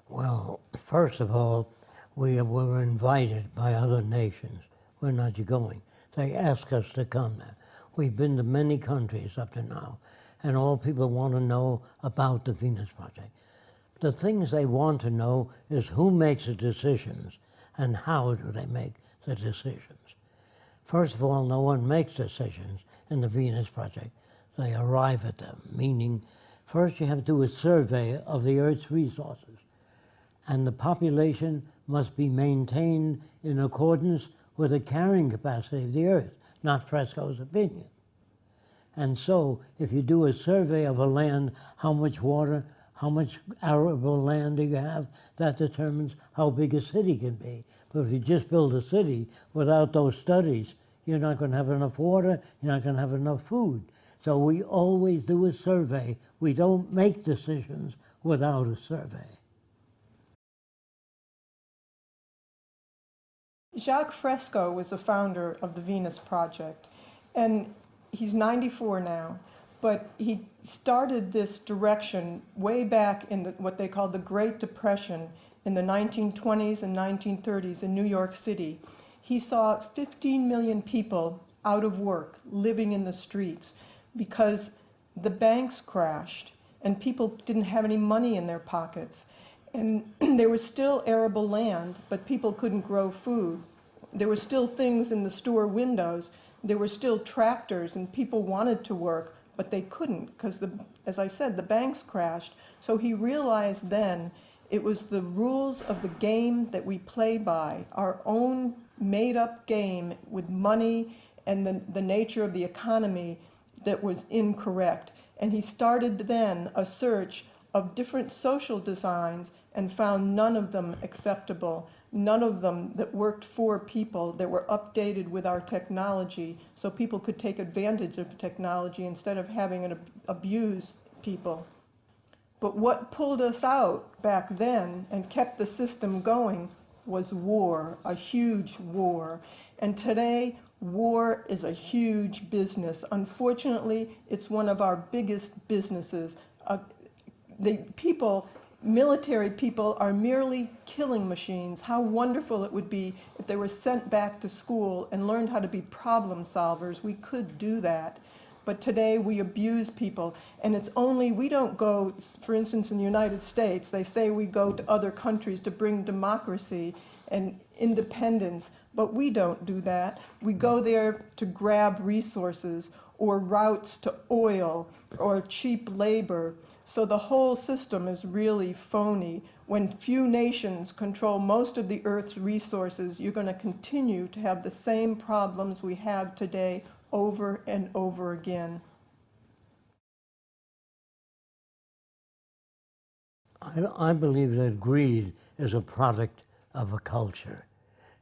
Well, first of all, we were invited by other nations. We're not going. They ask us to come there. We've been to many countries up to now, and all people want to know about the Venus Project. The things they want to know is who makes the decisions and how do they make the decisions. First of all, no one makes decisions in the Venus Project. They arrive at them, meaning first you have to do a survey of the Earth's resources, and the population must be maintained in accordance with the carrying capacity of the Earth, not Fresco's opinion. And so, if you do a survey of a land, how much water, how much arable land do you have, that determines how big a city can be. But if you just build a city without those studies, you're not going to have enough water, you're not going to have enough food. So we always do a survey. We don't make decisions without a survey. Jacques Fresco was the founder of the Venus Project, and he's 94 now, but he started this direction way back in what they called the Great Depression in the 1920s and 1930s in New York City. He saw 15 million people out of work, living in the streets, because the banks crashed and people didn't have any money in their pockets. And there was still arable land, but people couldn't grow food. There were still things in the store windows. There were still tractors, and people wanted to work, but they couldn't because, as I said, the banks crashed. So he realized then it was the rules of the game that we play by, our own made-up game with money and the nature of the economy that was incorrect. And he started then a search of different social designs and found none of them acceptable, none of them that worked for people, that were updated with our technology so people could take advantage of technology instead of having it abuse people. But what pulled us out back then and kept the system going was war, a huge war. And today, war is a huge business. Unfortunately, it's one of our biggest businesses. Military people are merely killing machines. How wonderful it would be if they were sent back to school and learned how to be problem solvers. We could do that. But today we abuse people, and it's only, we don't go, for instance, in the United States, they say we go to other countries to bring democracy and independence, but we don't do that. We go there to grab resources or routes to oil or cheap labor. So the whole system is really phony. When few nations control most of the Earth's resources, you're going to continue to have the same problems we have today over and over again. I believe that greed is a product of a culture.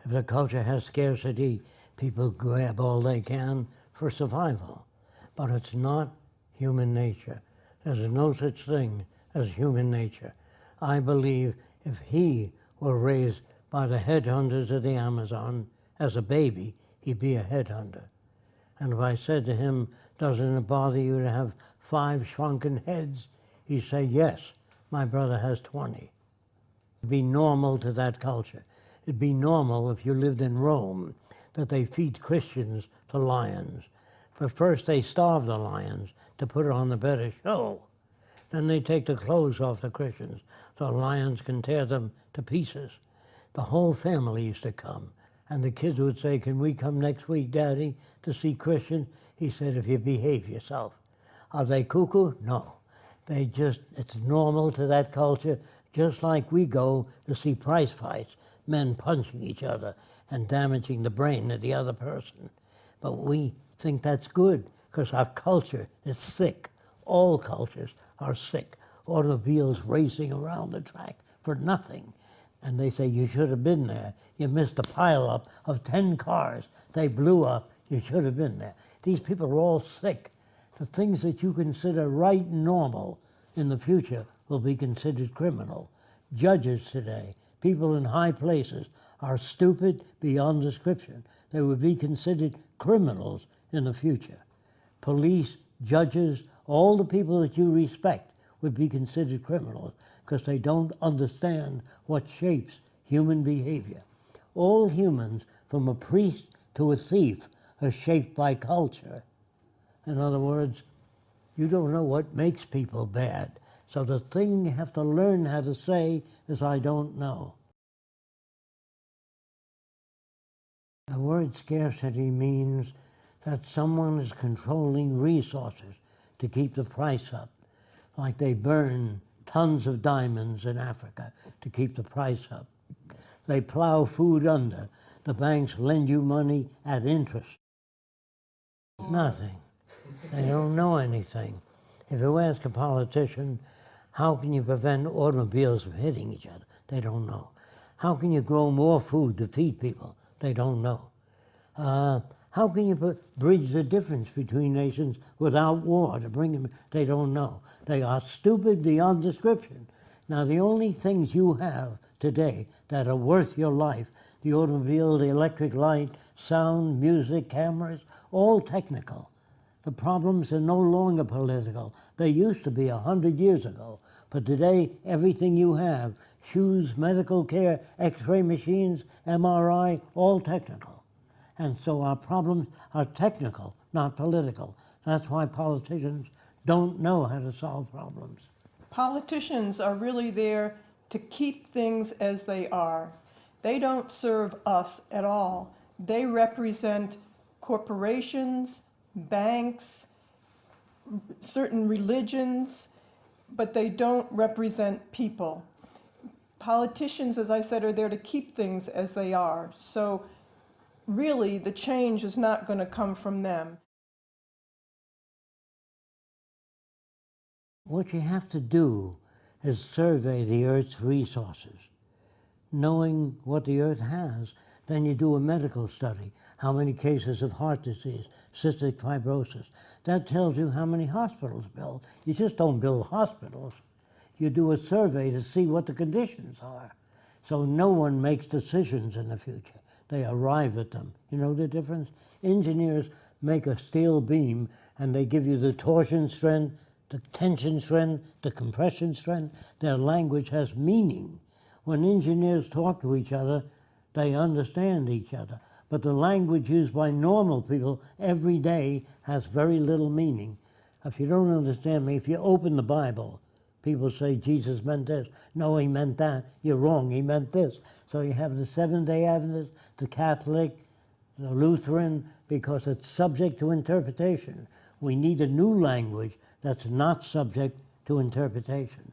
If the culture has scarcity, people grab all they can for survival. But it's not human nature. There's no such thing as human nature. I believe if he were raised by the headhunters of the Amazon as a baby, he'd be a headhunter. And if I said to him, doesn't it bother you to have 5 shrunken heads? He'd say, yes, my brother has 20. It'd be normal to that culture. It'd be normal if you lived in Rome that they feed Christians to lions. But first they starve the lions to put on the better show. Then they take the clothes off the Christians so lions can tear them to pieces. The whole family used to come. And the kids would say, can we come next week, Daddy, to see Christian? He said, if you behave yourself. Are they cuckoo? No. It's normal to that culture, just like we go to see prize fights, men punching each other and damaging the brain of the other person. But we think that's good because our culture is sick. All cultures are sick. Automobiles racing around the track for nothing. And they say, you should have been there. You missed a pileup of 10 cars. They blew up. You should have been there. These people are all sick. The things that you consider right and normal in the future will be considered criminal. Judges today, people in high places, are stupid beyond description. They would be considered criminals in the future. Police, judges, all the people that you respect would be considered criminals because they don't understand what shapes human behavior. All humans, from a priest to a thief, are shaped by culture. In other words, you don't know what makes people bad. So the thing you have to learn how to say is, I don't know. The word scarcity means that someone is controlling resources to keep the price up. Like they burn tons of diamonds in Africa to keep the price up. They plow food under. The banks lend you money at interest. Nothing. They don't know anything. If you ask a politician, how can you prevent automobiles from hitting each other? They don't know. How can you grow more food to feed people? They don't know. How can you bridge the difference between nations without war to bring them? They don't know. They are stupid beyond description. Now, the only things you have today that are worth your life, the automobile, the electric light, sound, music, cameras, all technical. The problems are no longer political. They used to be 100 years ago. But today, everything you have, shoes, medical care, X-ray machines, MRI, all technical. And so our problems are technical, not political. That's why politicians don't know how to solve problems. Politicians are really there to keep things as they are. They don't serve us at all. They represent corporations, banks, certain religions, but they don't represent people. Politicians, as I said, are there to keep things as they are. So really, the change is not going to come from them. What you have to do is survey the Earth's resources. Knowing what the Earth has, then you do a medical study. How many cases of heart disease, cystic fibrosis. That tells you how many hospitals build. You just don't build hospitals. You do a survey to see what the conditions are. So no one makes decisions in the future. They arrive at them. You know the difference? Engineers make a steel beam and they give you the torsion strength, the tension strength, the compression strength. Their language has meaning. When engineers talk to each other, they understand each other. But the language used by normal people every day has very little meaning. If you don't understand me, if you open the Bible, people say Jesus meant this. No, he meant that. You're wrong, he meant this. So you have the Seventh-day Adventist, the Catholic, the Lutheran, because it's subject to interpretation. We need a new language that's not subject to interpretation.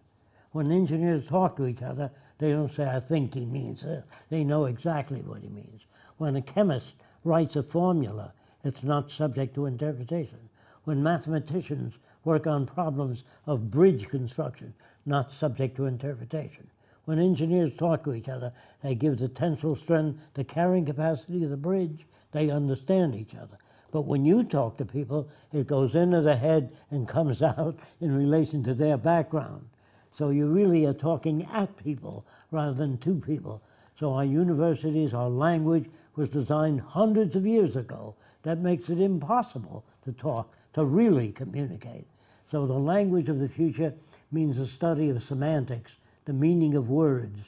When engineers talk to each other, they don't say, I think he means this. They know exactly what he means. When a chemist writes a formula, it's not subject to interpretation. When mathematicians work on problems of bridge construction, not subject to interpretation. When engineers talk to each other, they give the tensile strength, the carrying capacity of the bridge, they understand each other. But when you talk to people, it goes into the head and comes out in relation to their background. So you really are talking at people rather than to people. So our universities, our language was designed hundreds of years ago. That makes it impossible to talk, to really communicate. So the language of the future means a study of semantics, the meaning of words,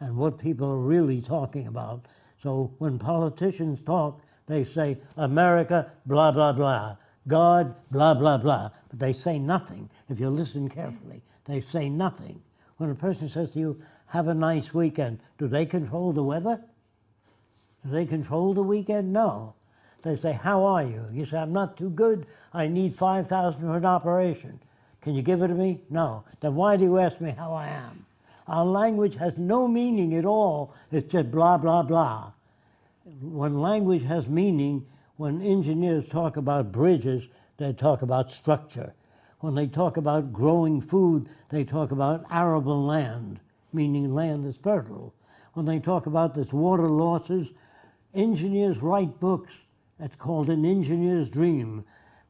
and what people are really talking about. So when politicians talk, they say, America, blah, blah, blah. God, blah, blah, blah. But they say nothing, if you listen carefully. They say nothing. When a person says to you, have a nice weekend, do they control the weather? Do they control the weekend? No. They say, how are you? You say, I'm not too good. I need $5,000 for an operation. Can you give it to me? No. Then why do you ask me how I am? Our language has no meaning at all. It's just blah, blah, blah. When language has meaning, when engineers talk about bridges, they talk about structure. When they talk about growing food, they talk about arable land, meaning land that's fertile. When they talk about this water losses, engineers write books. It's called An Engineer's Dream.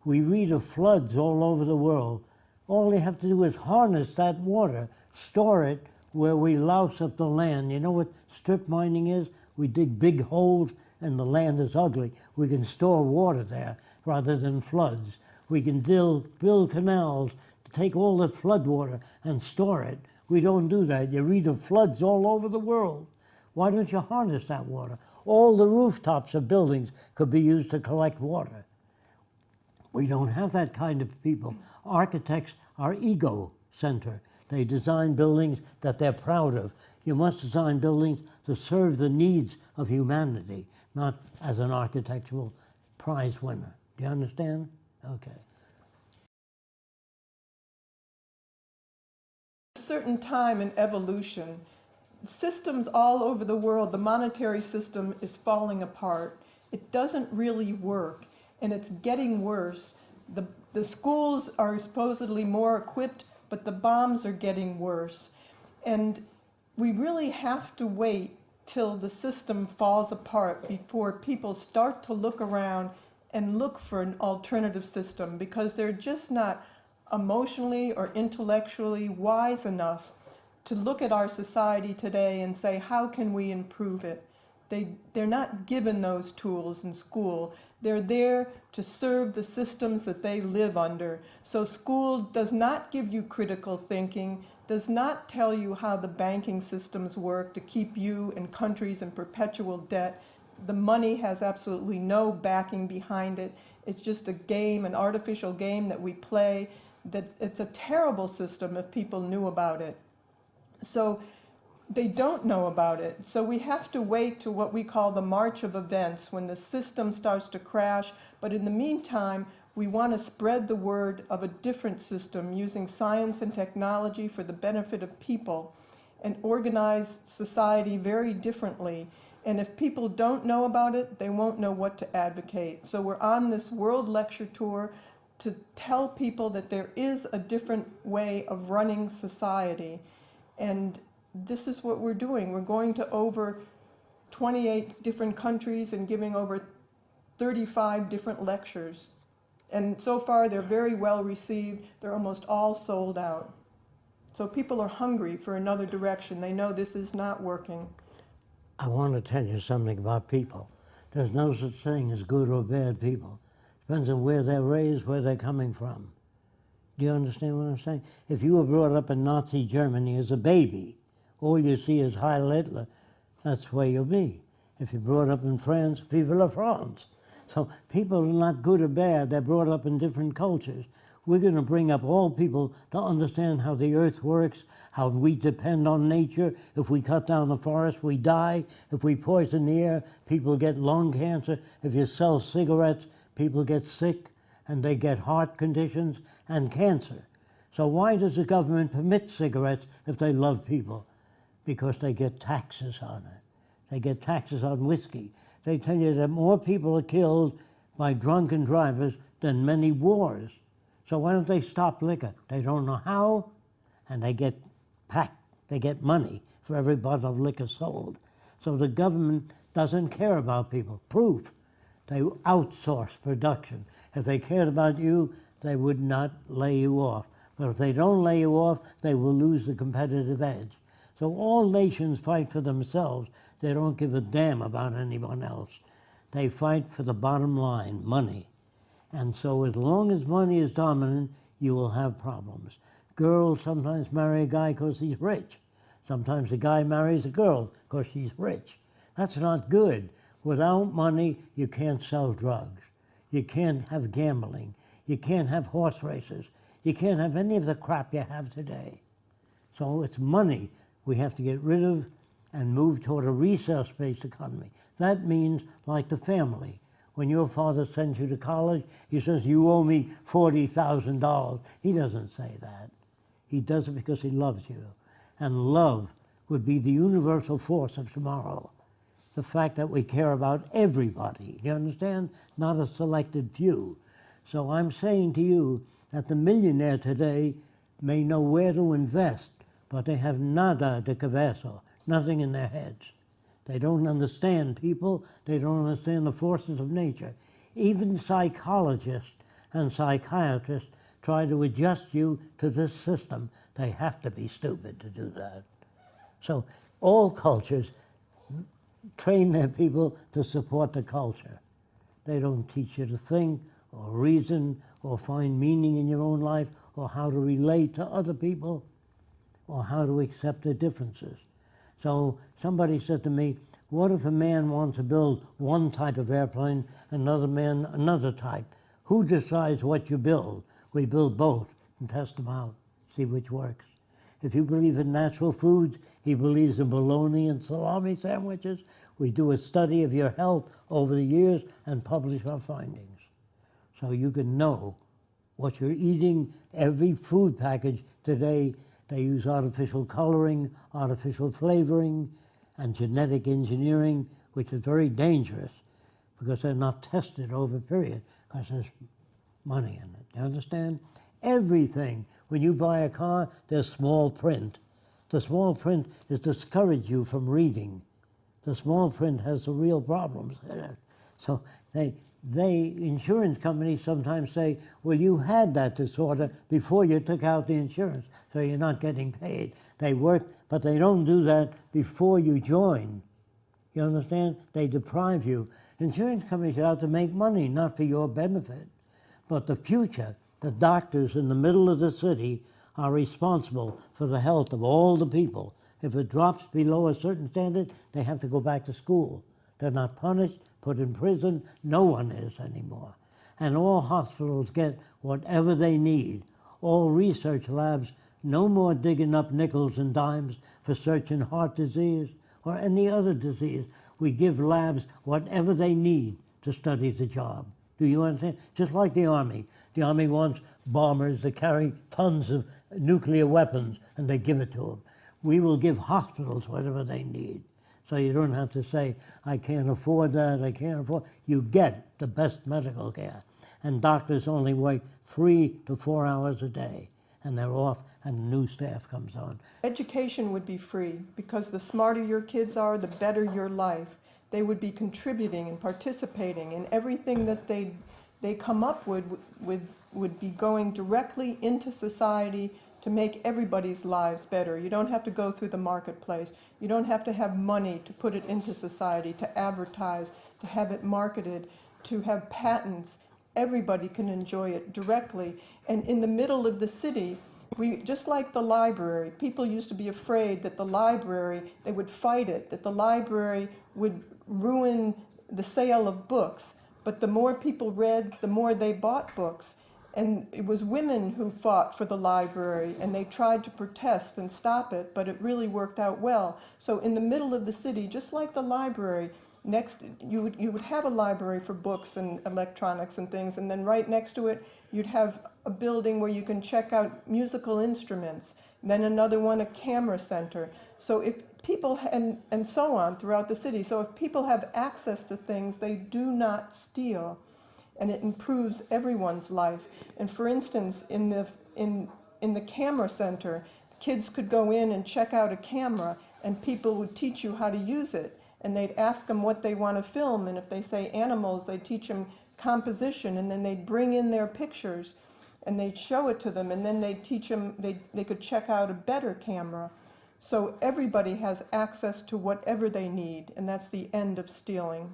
We read of floods all over the world. All they have to do is harness that water, store it where we louse up the land. You know what strip mining is? We dig big holes and the land is ugly. We can store water there rather than floods. We can build canals take all the flood water and store it. We don't do that. You read of floods all over the world. Why don't you harness that water? All the rooftops of buildings could be used to collect water. We don't have that kind of people. Architects are ego-centered. They design buildings that they're proud of. You must design buildings to serve the needs of humanity, not as an architectural prize winner. Do you understand? Okay. Certain time in evolution, systems all over the world, the monetary system is falling apart. It doesn't really work, and it's getting worse. The schools are supposedly more equipped, but the bombs are getting worse. And we really have to wait till the system falls apart before people start to look around and look for an alternative system, because they're just not emotionally or intellectually wise enough to look at our society today and say, how can we improve it? They're not given those tools in school. They're there to serve the systems that they live under. So school does not give you critical thinking, does not tell you how the banking systems work to keep you and countries in perpetual debt. The money has absolutely no backing behind it. It's just a game, an artificial game that we play. That it's a terrible system if people knew about it. So they don't know about it. So we have to wait to what we call the march of events, when the system starts to crash. But in the meantime, we want to spread the word of a different system using science and technology for the benefit of people, and organize society very differently. And if people don't know about it, they won't know what to advocate. So we're on this world lecture tour to tell people that there is a different way of running society. And this is what we're doing. We're going to over 28 different countries and giving over 35 different lectures. And so far, they're very well received. They're almost all sold out. So people are hungry for another direction. They know this is not working. I want to tell you something about people. There's no such thing as good or bad people. Depends on where they're raised, where they're coming from. Do you understand what I'm saying? If you were brought up in Nazi Germany as a baby, all you see is Heil Hitler, that's where you'll be. If you're brought up in France, Vive la France. So people are not good or bad, they're brought up in different cultures. We're going to bring up all people to understand how the earth works, how we depend on nature. If we cut down the forest, we die. If we poison the air, people get lung cancer. If you sell cigarettes, people get sick, and they get heart conditions and cancer. So why does the government permit cigarettes if they love people? Because they get taxes on it. They get taxes on whiskey. They tell you that more people are killed by drunken drivers than many wars. So why don't they stop liquor? They don't know how, and they get money for every bottle of liquor sold. So the government doesn't care about people. Proof. They outsource production. If they cared about you, they would not lay you off. But if they don't lay you off, they will lose the competitive edge. So all nations fight for themselves. They don't give a damn about anyone else. They fight for the bottom line, money. And so as long as money is dominant, you will have problems. Girls sometimes marry a guy because he's rich. Sometimes a guy marries a girl because she's rich. That's not good. Without money, you can't sell drugs. You can't have gambling. You can't have horse races. You can't have any of the crap you have today. So it's money we have to get rid of and move toward a resource-based economy. That means like the family. When your father sends you to college, he says, you owe me $40,000. He doesn't say that. He does it because he loves you. And love would be the universal force of tomorrow. The fact that we care about everybody, you understand? Not a selected few. So I'm saying to you that the millionaire today may know where to invest, but they have nada de cabeza, nothing in their heads. They don't understand people. They don't understand the forces of nature. Even psychologists and psychiatrists try to adjust you to this system. They have to be stupid to do that. So all cultures train their people to support the culture. They don't teach you to think or reason or find meaning in your own life or how to relate to other people, or how to accept the differences. So somebody said to me, what if a man wants to build one type of airplane, another man another type? Who decides what you build? We build both and test them out, see which works. If you believe in natural foods, he believes in bologna and salami sandwiches. We do a study of your health over the years and publish our findings. So you can know what you're eating. Every food package today, they use artificial coloring, artificial flavoring, and genetic engineering, which is very dangerous because they're not tested over a period because there's money in it. You understand? Everything. When you buy a car, there's small print. The small print is to discourage you from reading. The small print has the real problems in it. So insurance companies sometimes say, well, you had that disorder before you took out the insurance, so you're not getting paid. They work, but they don't do that before you join. You understand? They deprive you. Insurance companies are out to make money, not for your benefit. But the future, the doctors in the middle of the city are responsible for the health of all the people. If it drops below a certain standard, they have to go back to school. They're not punished, put in prison. No one is anymore. And all hospitals get whatever they need. All research labs, no more digging up nickels and dimes for searching heart disease or any other disease. We give labs whatever they need to study the job. Do you understand? Just like the Army. The Army wants bombers that carry tons of nuclear weapons, and they give it to them. We will give hospitals whatever they need. So you don't have to say, I can't afford that, I can't afford. You get the best medical care. And doctors only work 3 to 4 hours a day, and they're off, and new staff comes on. Education would be free because the smarter your kids are, the better your life. They would be contributing and participating, and everything that they come up with would be going directly into society to make everybody's lives better. You don't have to go through the marketplace. You don't have to have money to put it into society, to advertise, to have it marketed, to have patents. Everybody can enjoy it directly. And in the middle of the city, just like the library, people used to be afraid that the library, they would fight it, that the library would ruin the sale of books. But the more people read, the more they bought books. And it was women who fought for the library, and they tried to protest and stop it, but it really worked out well. So in the middle of the city, just like the library, you would have a library for books and electronics and things, and then right next to it, you'd have a building where you can check out musical instruments, then another one, a camera center. So if people, and so on throughout the city, so if people have access to things, they do not steal. And it improves everyone's life. And for instance, in the camera center, kids could go in and check out a camera, and people would teach you how to use it. And they'd ask them what they want to film, and if they say animals, they'd teach them composition, and then they'd bring in their pictures, and they'd show it to them, and then they'd teach them, they could check out a better camera. So everybody has access to whatever they need, and that's the end of stealing.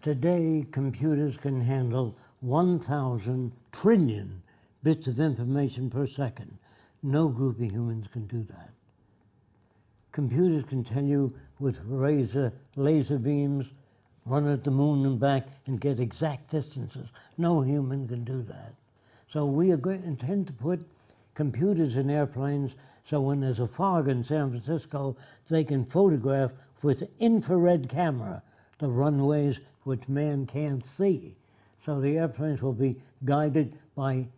Today, computers can handle 1,000 trillion bits of information per second. No group of humans can do that. Computers can tell you with laser beams, run at the moon and back and get exact distances. No human can do that. So we intend to put computers in airplanes so when there's a fog in San Francisco, they can photograph with infrared camera the runways which man can't see. So the airplanes will be guided by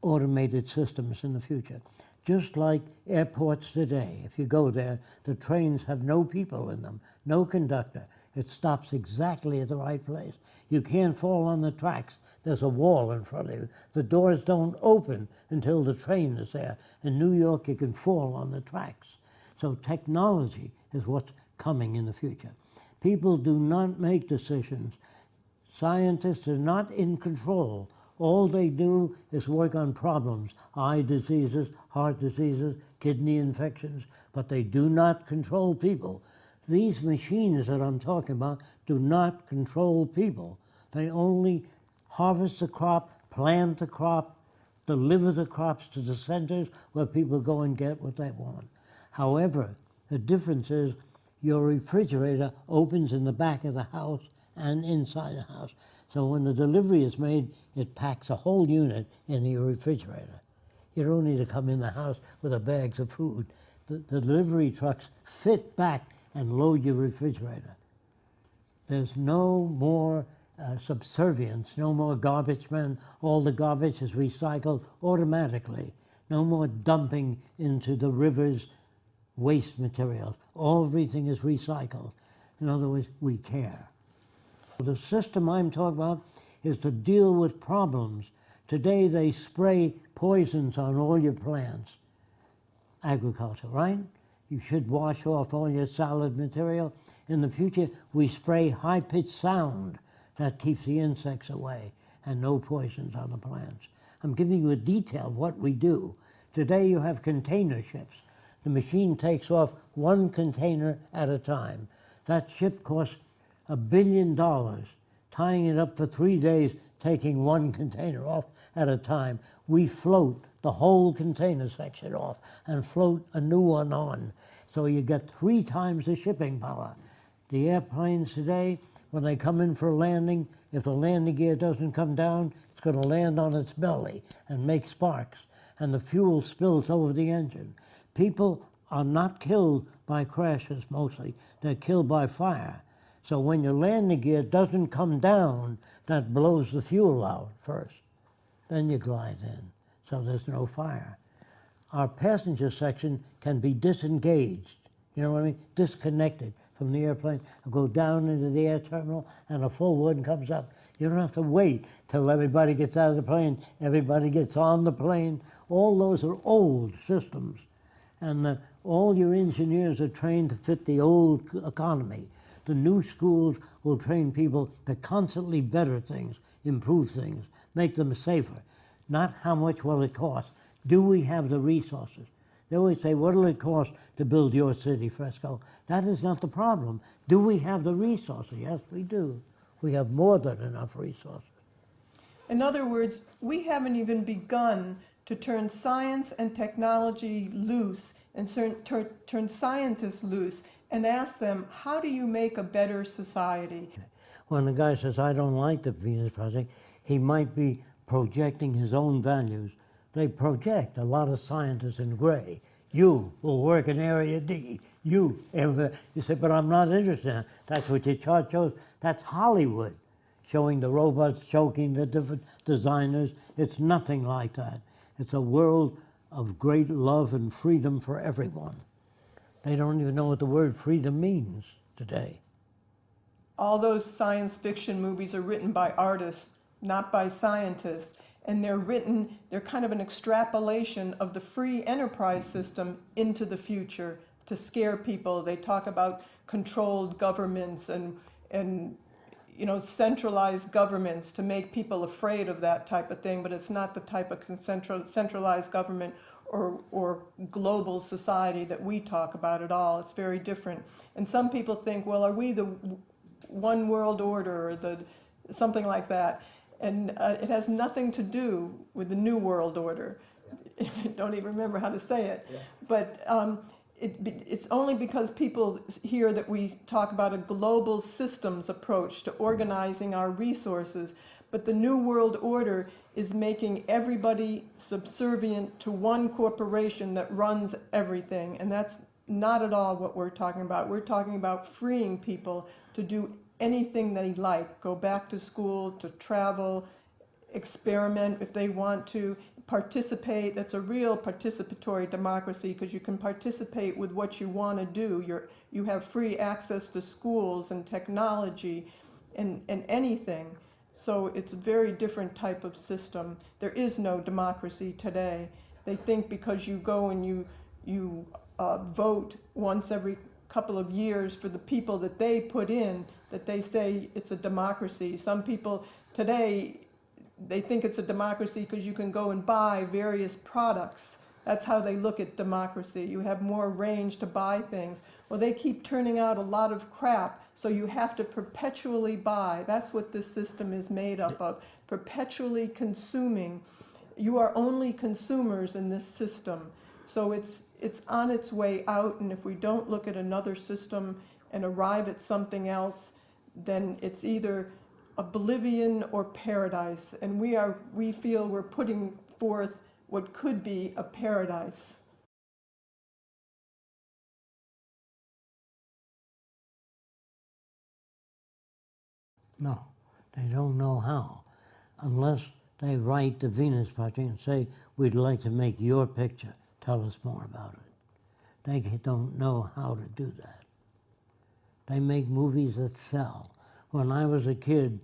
automated systems in the future. Just like airports today, if you go there, the trains have no people in them, no conductor. It stops exactly at the right place. You can't fall on the tracks. There's a wall in front of you. The doors don't open until the train is there. In New York, you can fall on the tracks. So technology is what's coming in the future. People do not make decisions. Scientists are not in control. All they do is work on problems, eye diseases, heart diseases, kidney infections, but they do not control people. These machines that I'm talking about do not control people. They only harvest the crop, plant the crop, deliver the crops to the centers where people go and get what they want. However, the difference is your refrigerator opens in the back of the house and inside the house. So when the delivery is made, it packs a whole unit in your refrigerator. You don't need to come in the house with the bags of food. The delivery trucks fit back and load your refrigerator. There's no more subservience, no more garbage men. All the garbage is recycled automatically. No more dumping into the rivers waste materials. Everything is recycled. In other words, we care. The system I'm talking about is to deal with problems. Today they spray poisons on all your plants. Agriculture, right? You should wash off all your salad material. In the future, we spray high-pitched sound that keeps the insects away and no poisons on the plants. I'm giving you a detail of what we do. Today you have container ships. The machine takes off one container at a time. That ship costs $1 billion, tying it up for 3 days, taking one container off at a time. We float the whole container section off and float a new one on. So you get 3 times the shipping power. The airplanes today, when they come in for a landing, if the landing gear doesn't come down, it's going to land on its belly and make sparks, and the fuel spills over the engine. People are not killed by crashes mostly. They're killed by fire. So when your landing gear doesn't come down, that blows the fuel out first. Then you glide in, so there's no fire. Our passenger section can be disengaged, you know what I mean? Disconnected from the airplane, go down into the air terminal, and a full one comes up. You don't have to wait till everybody gets out of the plane, everybody gets on the plane. All those are old systems. And all your engineers are trained to fit the old economy. The new schools will train people to constantly better things, improve things, make them safer. Not how much will it cost. Do we have the resources? They always say, what will it cost to build your city, Fresco? That is not the problem. Do we have the resources? Yes, we do. We have more than enough resources. In other words, we haven't even begun to turn science and technology loose and turn scientists loose and ask them, how do you make a better society? When the guy says, I don't like the Venus Project, he might be projecting his own values. They project a lot of scientists in gray. You will work in Area D. You say, but I'm not interested in that. That's what your chart shows. That's Hollywood, showing the robots choking the different designers. It's nothing like that. It's a world of great love and freedom for everyone. They don't even know what the word freedom means today. All those science fiction movies are written by artists, not by scientists. And they're kind of an extrapolation of the free enterprise system into the future to scare people. They talk about controlled governments and centralized governments to make people afraid of that type of thing, but it's not the type of centralized government or global society that we talk about at all. It's very different. And some people think, well, are we the one world order or something like that? And it has nothing to do with the New World Order. Yeah. I don't even remember how to say it. Yeah. But it's only because people hear that we talk about a global systems approach to organizing our resources. But the New World Order is making everybody subservient to one corporation that runs everything. And that's not at all what we're talking about. We're talking about freeing people to do anything they like, go back to school, to travel, experiment if they want to, participate. That's a real participatory democracy because you can participate with what you want to do. You have free access to schools and technology and anything. So it's a very different type of system. There is no democracy today. They think because you go and you vote once every couple of years for the people that they put in, that they say it's a democracy. Some people today, they think it's a democracy because you can go and buy various products. That's how they look at democracy. You have more range to buy things. Well, they keep turning out a lot of crap, so you have to perpetually buy. That's what this system is made up of, perpetually consuming. You are only consumers in this system. So it's on its way out, and if we don't look at another system and arrive at something else, then it's either oblivion or paradise. And we feel we're putting forth what could be a paradise. No, they don't know how, unless they write the Venus Project and say, we'd like to make your picture, tell us more about it. They don't know how to do that. They make movies that sell. When I was a kid,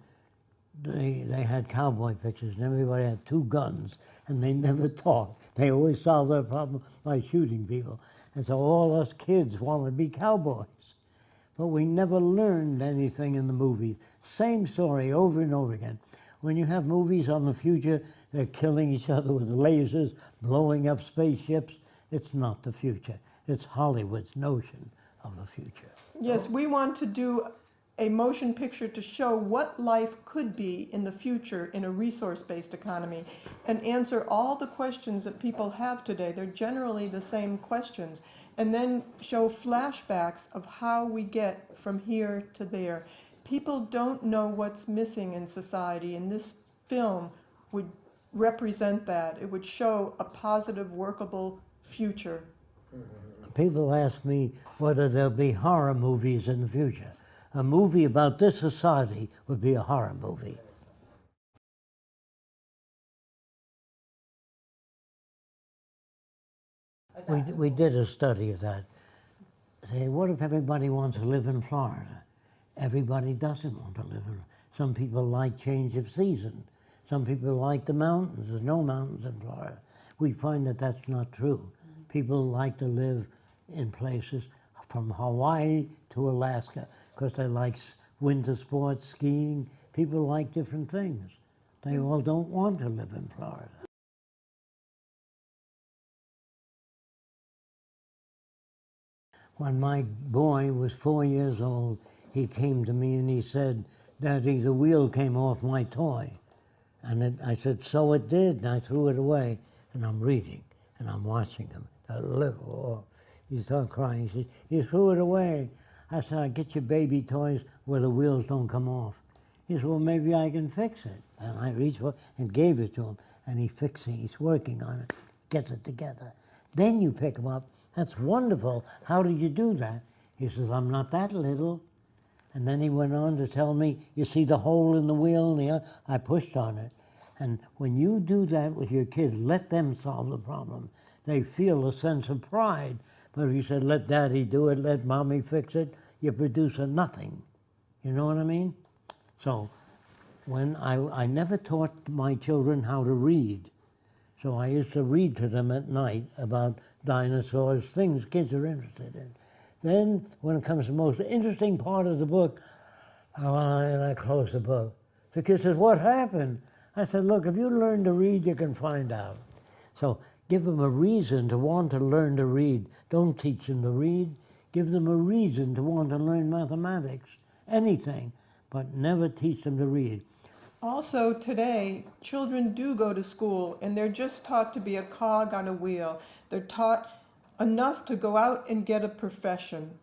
they had cowboy pictures, and everybody had 2 guns, and they never talked. They always solved their problem by shooting people. And so all us kids wanted to be cowboys. But we never learned anything in the movies. Same story over and over again. When you have movies on the future, they're killing each other with lasers, blowing up spaceships. It's not the future. It's Hollywood's notion of the future. Yes, we want to do a motion picture to show what life could be in the future in a resource-based economy and answer all the questions that people have today. They're generally the same questions. And then show flashbacks of how we get from here to there. People don't know what's missing in society, and this film would represent that. It would show a positive, workable future. People ask me whether there'll be horror movies in the future. A movie about this society would be a horror movie. We did a study of that. Say, what if everybody wants to live in Florida? Everybody doesn't want to live in. Some people like change of season. Some people like the mountains. There's no mountains in Florida. We find that that's not true. People like to live in places from Hawaii to Alaska because they like winter sports, skiing. People like different things. They all don't want to live in Florida. When my boy was 4 years old, he came to me and he said, "Daddy, the wheel came off my toy." And I said, "So it did," and I threw it away. And I'm reading, and I'm watching him. He started crying. He said, "You threw it away." I said, "I get your baby toys where the wheels don't come off." He said, "Well, maybe I can fix it." And I reached for it and gave it to him, and he's working on it, gets it together. Then you pick him up. "That's wonderful. How did you do that?" He says, "I'm not that little." And then he went on to tell me, "You see the hole in the wheel?" And I pushed on it. And when you do that with your kids, let them solve the problem. They feel a sense of pride. But if you said, "Let Daddy do it, let Mommy fix it," you produce a nothing. You know what I mean? So when I never taught my children how to read. So I used to read to them at night about dinosaurs, things kids are interested in. Then, when it comes to the most interesting part of the book, and I close the book. The kid says, "What happened?" I said, "Look, if you learn to read, you can find out." So give them a reason to want to learn to read. Don't teach them to read. Give them a reason to want to learn mathematics, anything, but never teach them to read. Also, today, children do go to school, and they're just taught to be a cog on a wheel. They're taught enough to go out and get a profession.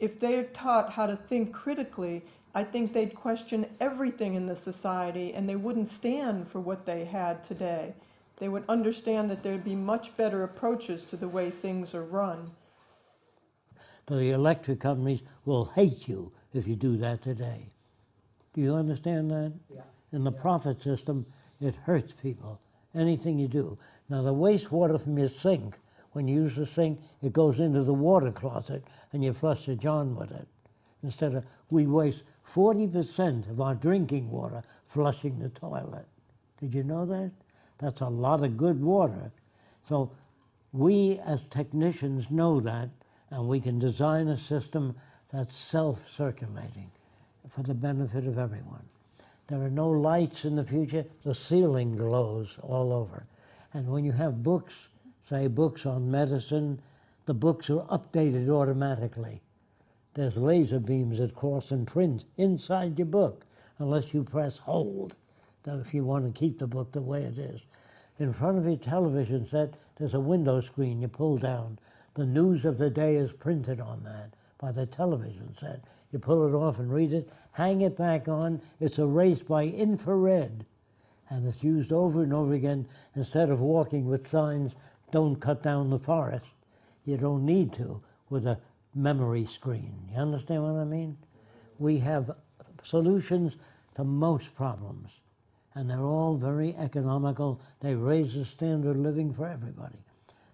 If they're taught how to think critically, I think they'd question everything in the society, and they wouldn't stand for what they had today. They would understand that there'd be much better approaches to the way things are run. The electric companies will hate you if you do that today. Do you understand that? Yeah. In the profit system, it hurts people, anything you do. Now, the wastewater from your sink, when you use the sink, it goes into the water closet, and you flush the John with it. Instead of, we waste 40% of our drinking water flushing the toilet. Did you know that? That's a lot of good water. So we as technicians know that, and we can design a system that's self-circulating for the benefit of everyone. There are no lights in the future. The ceiling glows all over. And when you have books, say books on medicine, the books are updated automatically. There's laser beams that cross and print inside your book unless you press hold. if you want to keep the book the way it is. In front of your television set, there's a window screen you pull down. The news of the day is printed on that by the television set. You pull it off and read it, hang it back on. It's erased by infrared, and it's used over and over again. Instead of walking with signs, don't cut down the forest. You don't need to with a memory screen. You understand what I mean? We have solutions to most problems, and they're all very economical. They raise the standard of living for everybody.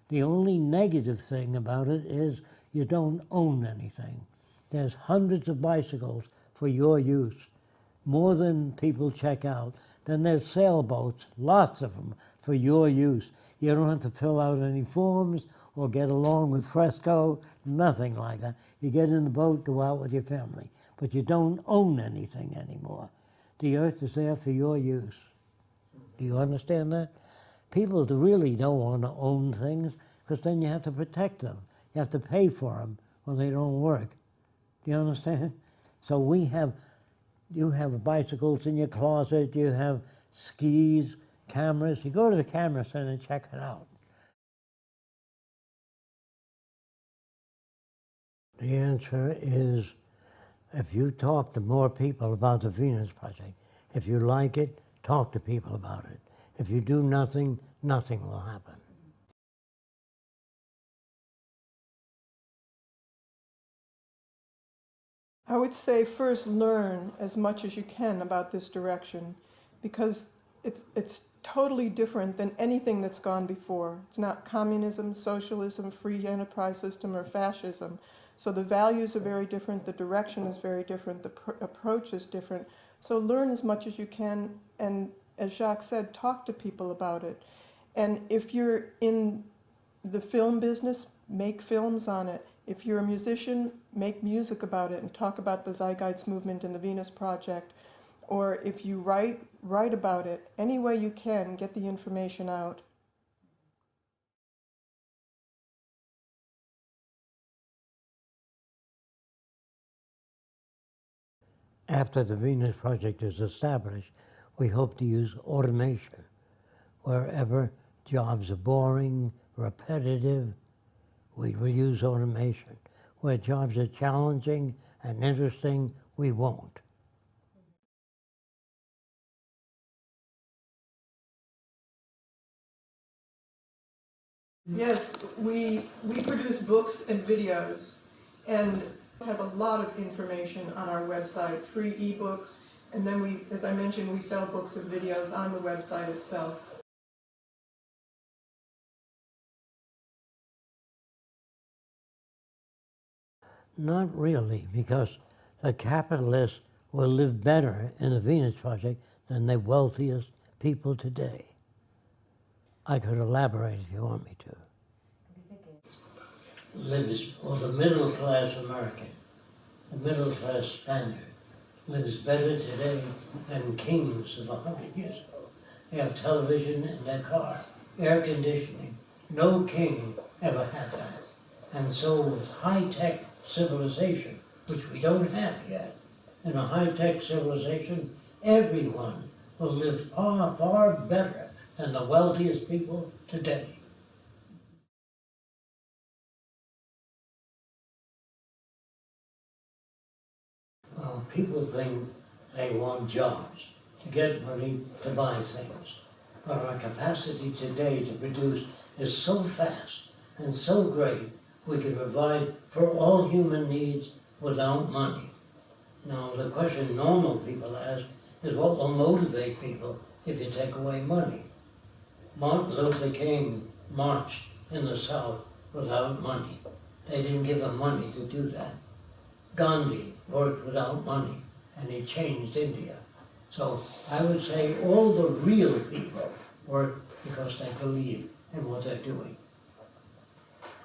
The only negative thing about it is you don't own anything. There's hundreds of bicycles for your use, more than people check out. Then there's sailboats, lots of them for your use. You don't have to fill out any forms or get along with Fresco, nothing like that. You get in the boat, go out with your family, but you don't own anything anymore. The earth is there for your use. Do you understand that? People really don't want to own things because then you have to protect them. You have to pay for them when they don't work. Do you understand? So you have bicycles in your closet, you have skis, cameras. You go to the camera center and check it out. The answer is, if you talk to more people about the Venus Project, if you like it, talk to people about it. If you do nothing, nothing will happen. I would say first learn as much as you can about this direction, because it's totally different than anything that's gone before. It's not communism, socialism, free enterprise system, or fascism. So the values are very different, the direction is very different, the approach is different. So learn as much as you can, and as Jacques said, talk to people about it. And if you're in the film business, make films on it. If you're a musician, make music about it and talk about the Zeitgeist movement and the Venus Project. Or if you write about it. Any way you can, get the information out. After the Venus Project is established, we hope to use automation. Wherever jobs are boring, repetitive, we will use automation. Where jobs are challenging and interesting, we won't. Yes, we produce books and videos and have a lot of information on our website, free ebooks, and then we, as I mentioned, we sell books and videos on the website itself. Not really, because the capitalists will live better in the Venus Project than the wealthiest people today. I could elaborate if you want me to. Lives, or the middle class American, the middle class Spaniard, lives better today than kings of 100 years ago. They have television in their car, air conditioning. No king ever had that. And so with high-tech civilization, which we don't have yet, in a high-tech civilization, everyone will live far, far better than the wealthiest people today. Well, people think they want jobs to get money to buy things. But our capacity today to produce is so fast and so great, we can provide for all human needs without money. Now, the question normal people ask is what will motivate people if you take away money? Martin Luther King marched in the South without money. They didn't give him money to do that. Gandhi worked without money, and he changed India. So I would say all the real people work because they believe in what they're doing.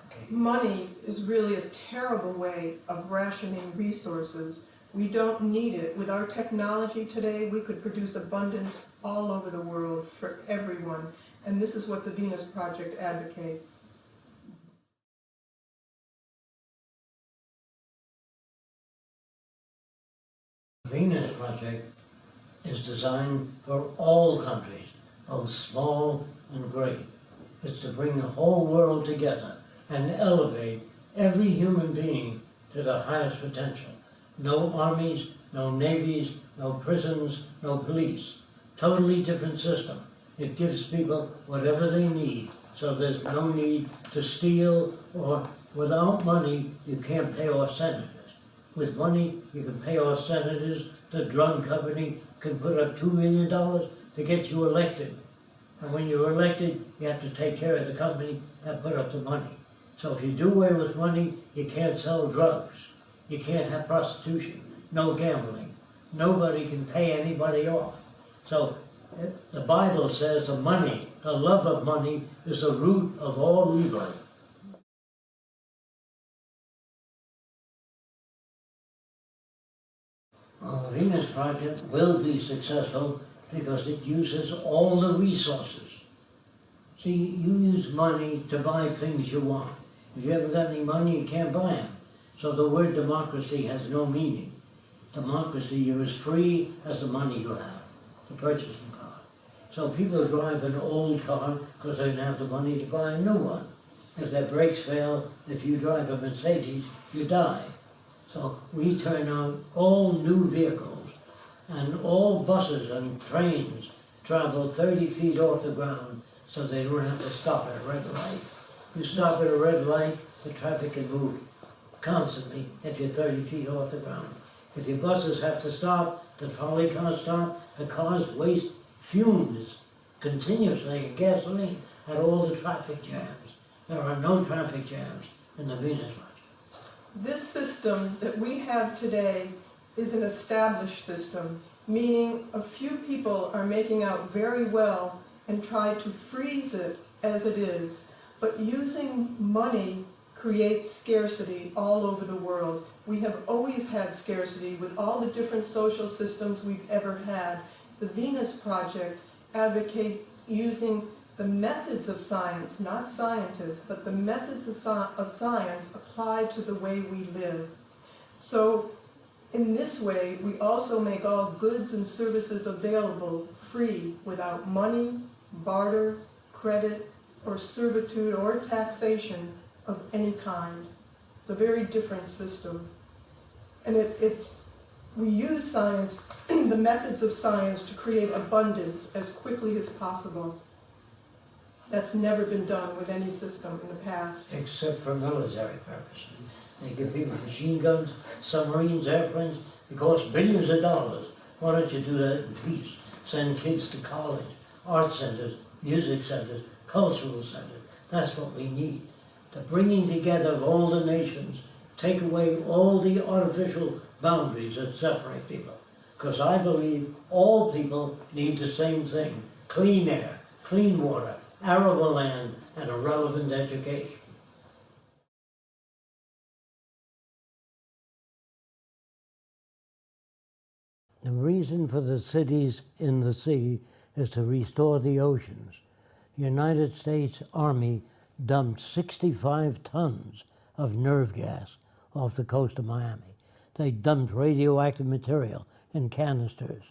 Okay. Money is really a terrible way of rationing resources. We don't need it. With our technology today, we could produce abundance all over the world for everyone. And this is what the Venus Project advocates. The Venus Project is designed for all countries, both small and great. It's to bring the whole world together and elevate every human being to the highest potential. No armies, no navies, no prisons, no police. Totally different system. It gives people whatever they need, so there's no need to steal, or without money, you can't pay off senators. With money, you can pay off senators. The drug company can put up $2 million to get you elected. And when you're elected, you have to take care of the company that put up the money. So if you do away with money, you can't sell drugs. You can't have prostitution, no gambling. Nobody can pay anybody off. So the Bible says the money, the love of money, is the root of all evil. Well, the Venus Project will be successful because it uses all the resources. See, you use money to buy things you want. If you haven't got any money, you can't buy them. So the word democracy has no meaning. Democracy, you're as free as the money you have, the purchasing power. So people drive an old car because they don't have the money to buy a new one. If their brakes fail, if you drive a Mercedes, you die. So we turn on all new vehicles, and all buses and trains travel 30 feet off the ground so they don't have to stop at a red light. You stop at a red light, the traffic can move constantly if you're 30 feet off the ground. If your buses have to stop, the trolley cars stop, the cars waste fumes continuously and gasoline at all the traffic jams. There are no traffic jams in the Venus Project. This system that we have today is an established system, meaning a few people are making out very well and try to freeze it as it is. But using money creates scarcity all over the world. We have always had scarcity with all the different social systems we've ever had. The Venus Project advocates using the methods of science, not scientists, but the methods of science applied to the way we live. So in this way, we also make all goods and services available free without money, barter, credit, or servitude or taxation of any kind. It's a very different system. And we use science, the methods of science, to create abundance as quickly as possible. That's never been done with any system in the past. Except for military purposes. They give people machine guns, submarines, airplanes. It costs billions of dollars. Why don't you do that in peace? Send kids to college, art centers, music centers, cultural centers. That's what we need. The bringing together of all the nations, take away all the artificial boundaries that separate people. Because I believe all people need the same thing: clean air, clean water, arable land, and a relevant education. The reason for the cities in the sea is to restore the oceans. The United States Army dumped 65 tons of nerve gas off the coast of Miami. They dumped radioactive material in canisters.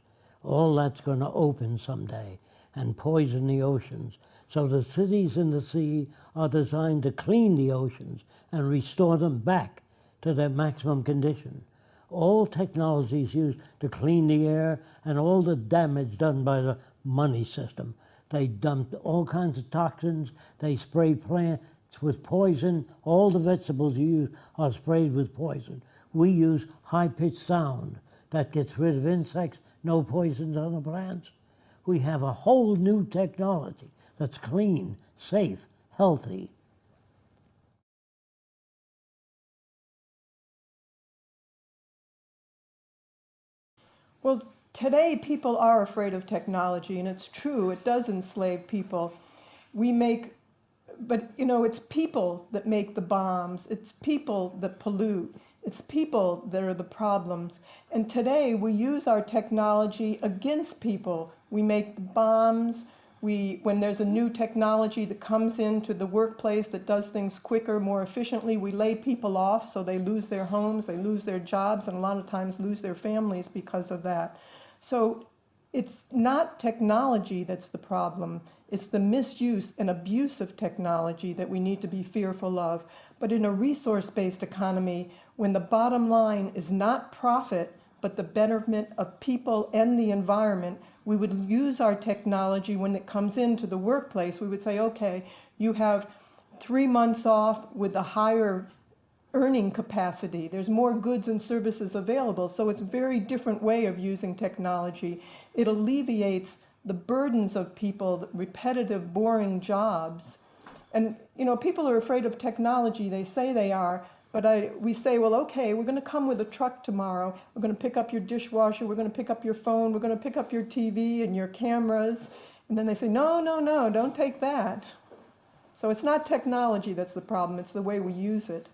All that's going to open someday and poison the oceans. So the cities in the sea are designed to clean the oceans and restore them back to their maximum condition. All technologies used to clean the air and all the damage done by the money system. They dumped all kinds of toxins. They spray plants with poison. All the vegetables you use are sprayed with poison. We use high-pitched sound that gets rid of insects, no poisons on the plants. We have a whole new technology that's clean, safe, healthy. Well, today people are afraid of technology, and it's true, it does enslave people. But it's people that make the bombs, it's people that pollute, it's people that are the problems. And today we use our technology against people. We make the bombs. When there's a new technology that comes into the workplace that does things quicker, more efficiently, we lay people off so they lose their homes, they lose their jobs, and a lot of times lose their families because of that. So it's not technology that's the problem. It's the misuse and abuse of technology that we need to be fearful of. But in a resource-based economy, when the bottom line is not profit, but the betterment of people and the environment, we would use our technology when it comes into the workplace. We would say, okay, you have 3 months off with a higher earning capacity. There's more goods and services available. So it's a very different way of using technology. It alleviates the burdens of people, the repetitive, boring jobs. And people are afraid of technology. They say they are, but we say, well, okay, we're going to come with a truck tomorrow. We're going to pick up your dishwasher. We're going to pick up your phone. We're going to pick up your TV and your cameras. And then they say, no, no, no, don't take that. So it's not technology that's the problem. It's the way we use it.